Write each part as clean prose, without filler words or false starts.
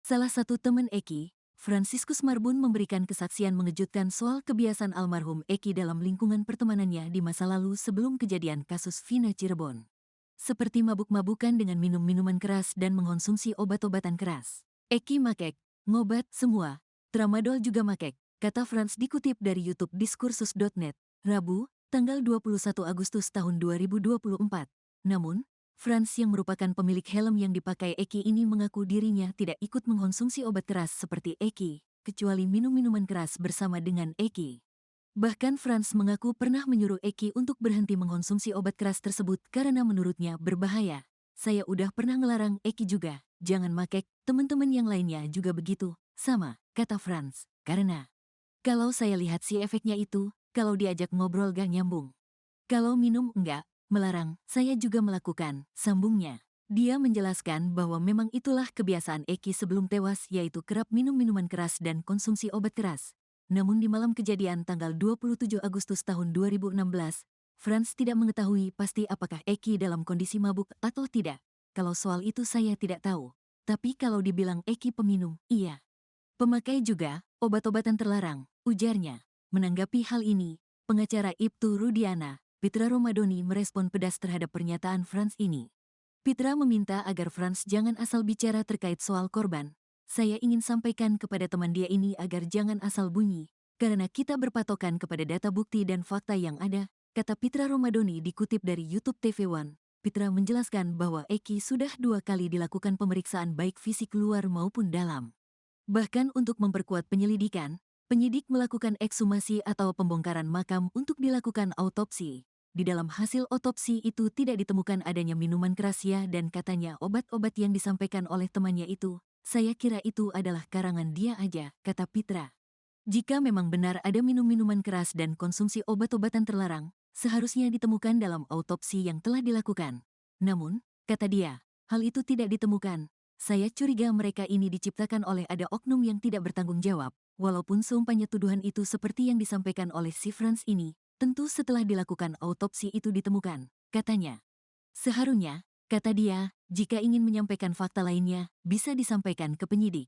Salah satu teman Eki, Franciscus Marbun memberikan kesaksian mengejutkan soal kebiasaan almarhum Eki dalam lingkungan pertemanannya di masa lalu sebelum kejadian kasus Vina Cirebon. Seperti mabuk-mabukan dengan minum minuman keras dan mengonsumsi obat-obatan keras. Eki makek, ngobat semua, tramadol juga makek, kata Frans dikutip dari YouTube diskursus.net, Rabu, tanggal 21 Agustus tahun 2024. Namun, Frans yang merupakan pemilik helm yang dipakai Eki ini mengaku dirinya tidak ikut mengkonsumsi obat keras seperti Eki, kecuali minum minuman keras bersama dengan Eki. Bahkan Frans mengaku pernah menyuruh Eki untuk berhenti mengkonsumsi obat keras tersebut karena menurutnya berbahaya. Saya udah pernah ngelarang Eki juga, jangan makek, teman-teman yang lainnya juga begitu, sama, kata Frans. Karena, kalau saya lihat si efeknya itu, kalau diajak ngobrol gak nyambung. Kalau minum enggak, melarang, saya juga melakukan, sambungnya. Dia menjelaskan bahwa memang itulah kebiasaan Eki sebelum tewas yaitu kerap minum minuman keras dan konsumsi obat keras. Namun di malam kejadian tanggal 27 Agustus tahun 2016, Frans tidak mengetahui pasti apakah Eki dalam kondisi mabuk atau tidak. Kalau soal itu saya tidak tahu. Tapi kalau dibilang Eki peminum, iya. Pemakai juga, obat-obatan terlarang, ujarnya. Menanggapi hal ini, pengacara Ibtu Rudiana, Pitra Romadoni merespon pedas terhadap pernyataan Frans ini. Pitra meminta agar Frans jangan asal bicara terkait soal korban. Saya ingin sampaikan kepada teman dia ini agar jangan asal bunyi, karena kita berpatokan kepada data bukti dan fakta yang ada, kata Pitra Romadoni dikutip dari YouTube TV One. Pitra menjelaskan bahwa Eki sudah 2 kali dilakukan pemeriksaan baik fisik luar maupun dalam. Bahkan untuk memperkuat penyelidikan, penyidik melakukan ekshumasi atau pembongkaran makam untuk dilakukan autopsi. Di dalam hasil otopsi itu tidak ditemukan adanya minuman keras ya dan katanya obat-obat yang disampaikan oleh temannya itu, saya kira itu adalah karangan dia aja, kata Pitra. Jika memang benar ada minum minuman keras dan konsumsi obat-obatan terlarang, seharusnya ditemukan dalam autopsi yang telah dilakukan. Namun, kata dia, hal itu tidak ditemukan. Saya curiga mereka ini diciptakan oleh ada oknum yang tidak bertanggung jawab, walaupun seumpamanya tuduhan itu seperti yang disampaikan oleh si Frans ini. Tentu setelah dilakukan autopsi itu ditemukan, katanya. Seharusnya, kata dia, jika ingin menyampaikan fakta lainnya, bisa disampaikan ke penyidik.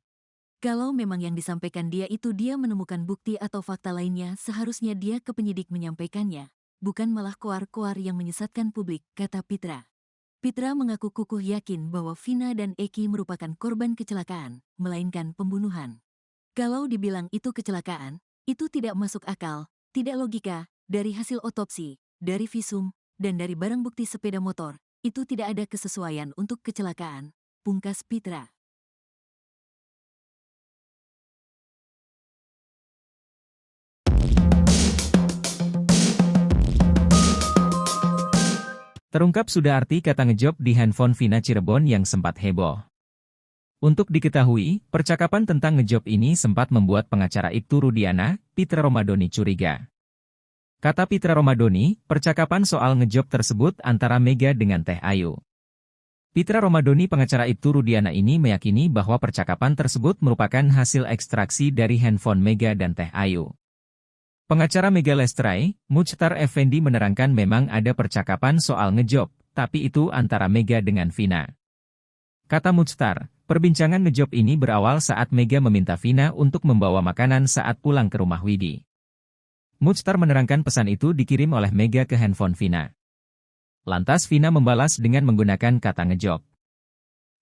Kalau memang yang disampaikan dia itu dia menemukan bukti atau fakta lainnya, seharusnya dia ke penyidik menyampaikannya, bukan malah koar-koar yang menyesatkan publik, kata Pitra. Pitra mengaku kukuh yakin bahwa Vina dan Eki merupakan korban kecelakaan, melainkan pembunuhan. Kalau dibilang itu kecelakaan, itu tidak masuk akal, tidak logika. Dari hasil otopsi, dari visum, dan dari barang bukti sepeda motor, itu tidak ada kesesuaian untuk kecelakaan, pungkas Pitra. Terungkap sudah arti kata ngejob di handphone Vina Cirebon yang sempat heboh. Untuk diketahui, percakapan tentang ngejob ini sempat membuat pengacara Ibtu Rudiana, Pitra Romadoni curiga. Kata Pitra Romadoni, percakapan soal ngejob tersebut antara Mega dengan Teh Ayu. Pitra Romadoni pengacara Ibtu Rudiana ini meyakini bahwa percakapan tersebut merupakan hasil ekstraksi dari handphone Mega dan Teh Ayu. Pengacara Mega Lestrai, Muchtar Effendi menerangkan memang ada percakapan soal ngejob, tapi itu antara Mega dengan Vina. Kata Muchtar, perbincangan ngejob ini berawal saat Mega meminta Vina untuk membawa makanan saat pulang ke rumah Widi. Muchtar menerangkan pesan itu dikirim oleh Mega ke handphone Vina. Lantas Vina membalas dengan menggunakan kata ngejob.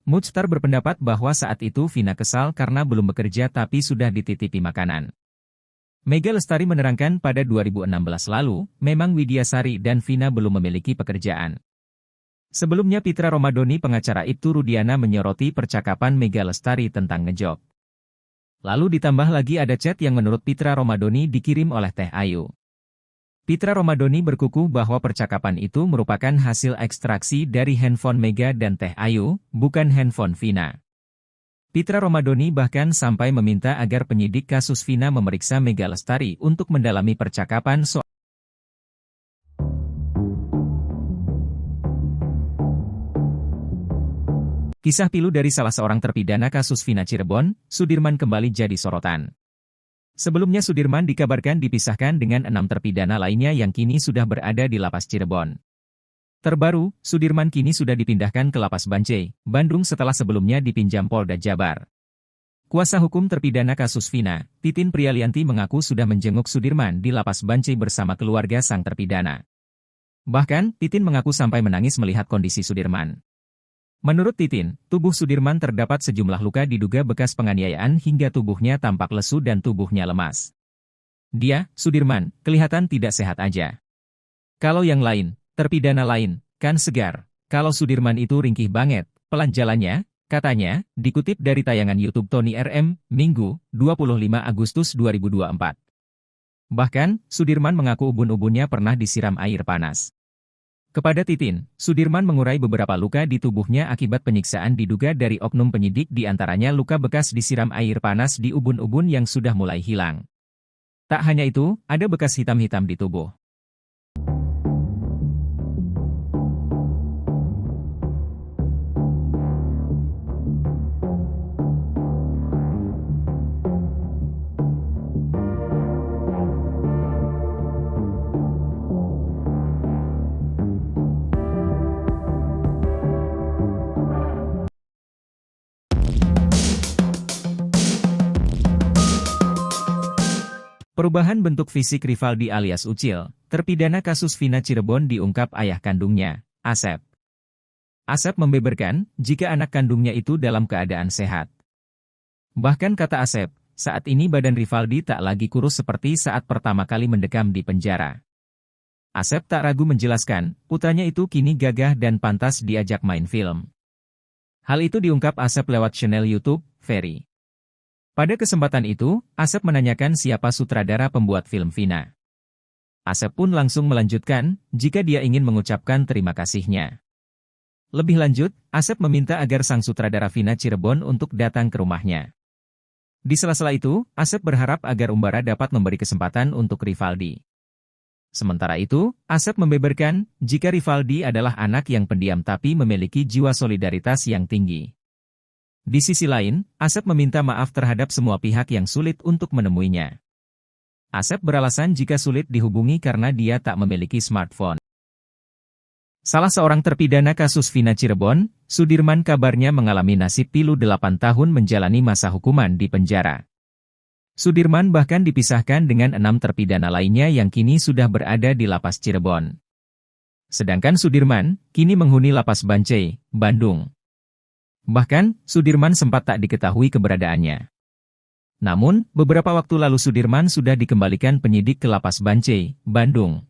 Muchtar berpendapat bahwa saat itu Vina kesal karena belum bekerja tapi sudah dititipi makanan. Mega Lestari menerangkan pada 2016 lalu, memang Widiasari dan Vina belum memiliki pekerjaan. Sebelumnya Pitra Romadoni pengacara Ibtu Rudiana menyoroti percakapan Mega Lestari tentang ngejob. Lalu ditambah lagi ada chat yang menurut Pitra Romadoni dikirim oleh Teh Ayu. Pitra Romadoni berkukuh bahwa percakapan itu merupakan hasil ekstraksi dari handphone Mega dan Teh Ayu, bukan handphone Vina. Pitra Romadoni bahkan sampai meminta agar penyidik kasus Vina memeriksa Mega Lestari untuk mendalami percakapan soal kisah pilu dari salah seorang terpidana kasus Vina Cirebon, Sudirman kembali jadi sorotan. Sebelumnya Sudirman dikabarkan dipisahkan dengan 6 terpidana lainnya yang kini sudah berada di Lapas Cirebon. Terbaru, Sudirman kini sudah dipindahkan ke Lapas Bancai, Bandung setelah sebelumnya dipinjam Polda Jabar. Kuasa hukum terpidana kasus Vina, Titin Prialianti mengaku sudah menjenguk Sudirman di Lapas Bancai bersama keluarga sang terpidana. Bahkan, Titin mengaku sampai menangis melihat kondisi Sudirman. Menurut Titin, tubuh Sudirman terdapat sejumlah luka diduga bekas penganiayaan hingga tubuhnya tampak lesu dan tubuhnya lemas. Dia, Sudirman, kelihatan tidak sehat aja. Kalau yang lain, terpidana lain, kan segar. Kalau Sudirman itu ringkih banget, pelan jalannya, katanya, dikutip dari tayangan YouTube Tony RM, Minggu, 25 Agustus 2024. Bahkan, Sudirman mengaku ubun-ubunnya pernah disiram air panas. Kepada Titin, Sudirman mengurai beberapa luka di tubuhnya akibat penyiksaan diduga dari oknum penyidik, di antaranya luka bekas disiram air panas di ubun-ubun yang sudah mulai hilang. Tak hanya itu, ada bekas hitam-hitam di tubuh. Perubahan bentuk fisik Rivaldi alias Ucil, terpidana kasus Vina Cirebon diungkap ayah kandungnya, Asep. Asep membeberkan, jika anak kandungnya itu dalam keadaan sehat. Bahkan kata Asep, saat ini badan Rivaldi tak lagi kurus seperti saat pertama kali mendekam di penjara. Asep tak ragu menjelaskan, putranya itu kini gagah dan pantas diajak main film. Hal itu diungkap Asep lewat channel YouTube, Ferry. Pada kesempatan itu, Asep menanyakan siapa sutradara pembuat film Vina. Asep pun langsung melanjutkan, jika dia ingin mengucapkan terima kasihnya. Lebih lanjut, Asep meminta agar sang sutradara Vina Cirebon untuk datang ke rumahnya. Di sela-sela itu, Asep berharap agar Umbara dapat memberi kesempatan untuk Rivaldi. Sementara itu, Asep membeberkan, jika Rivaldi adalah anak yang pendiam tapi memiliki jiwa solidaritas yang tinggi. Di sisi lain, Asep meminta maaf terhadap semua pihak yang sulit untuk menemuinya. Asep beralasan jika sulit dihubungi karena dia tak memiliki smartphone. Salah seorang terpidana kasus Vina Cirebon, Sudirman kabarnya mengalami nasib pilu 8 tahun menjalani masa hukuman di penjara. Sudirman bahkan dipisahkan dengan 6 terpidana lainnya yang kini sudah berada di Lapas Cirebon. Sedangkan Sudirman, kini menghuni Lapas Bancai, Bandung. Bahkan, Sudirman sempat tak diketahui keberadaannya. Namun, beberapa waktu lalu Sudirman sudah dikembalikan penyidik ke Lapas Bancai, Bandung.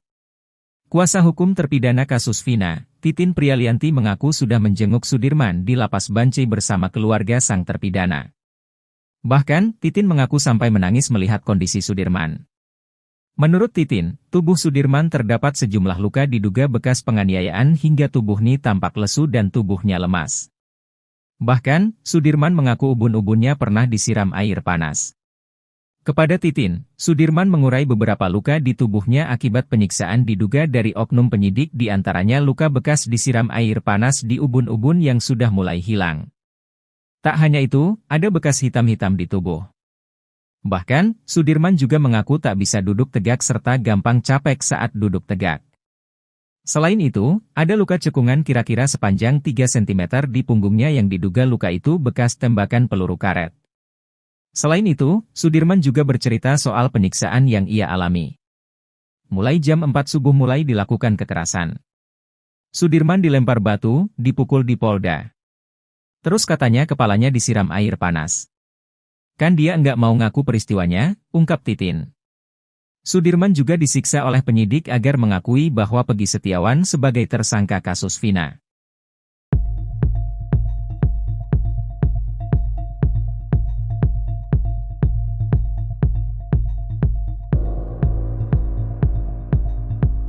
Kuasa hukum terpidana kasus Vina, Titin Prialianti mengaku sudah menjenguk Sudirman di Lapas Bancai bersama keluarga sang terpidana. Bahkan, Titin mengaku sampai menangis melihat kondisi Sudirman. Menurut Titin, tubuh Sudirman terdapat sejumlah luka diduga bekas penganiayaan hingga tubuhnya tampak lesu dan tubuhnya lemas. Bahkan, Sudirman mengaku ubun-ubunnya pernah disiram air panas. Kepada Titin, Sudirman mengurai beberapa luka di tubuhnya akibat penyiksaan diduga dari oknum penyidik, di antaranya luka bekas disiram air panas di ubun-ubun yang sudah mulai hilang. Tak hanya itu, ada bekas hitam-hitam di tubuh. Bahkan, Sudirman juga mengaku tak bisa duduk tegak serta gampang capek saat duduk tegak. Selain itu, ada luka cekungan kira-kira sepanjang 3 cm di punggungnya yang diduga luka itu bekas tembakan peluru karet. Selain itu, Sudirman juga bercerita soal penyiksaan yang ia alami. Mulai jam 4 subuh mulai dilakukan kekerasan. Sudirman dilempar batu, dipukul di Polda. Terus katanya kepalanya disiram air panas. Kan dia enggak mau ngaku peristiwanya, ungkap Titin. Sudirman juga disiksa oleh penyidik agar mengakui bahwa Peggy Setiawan sebagai tersangka kasus Vina.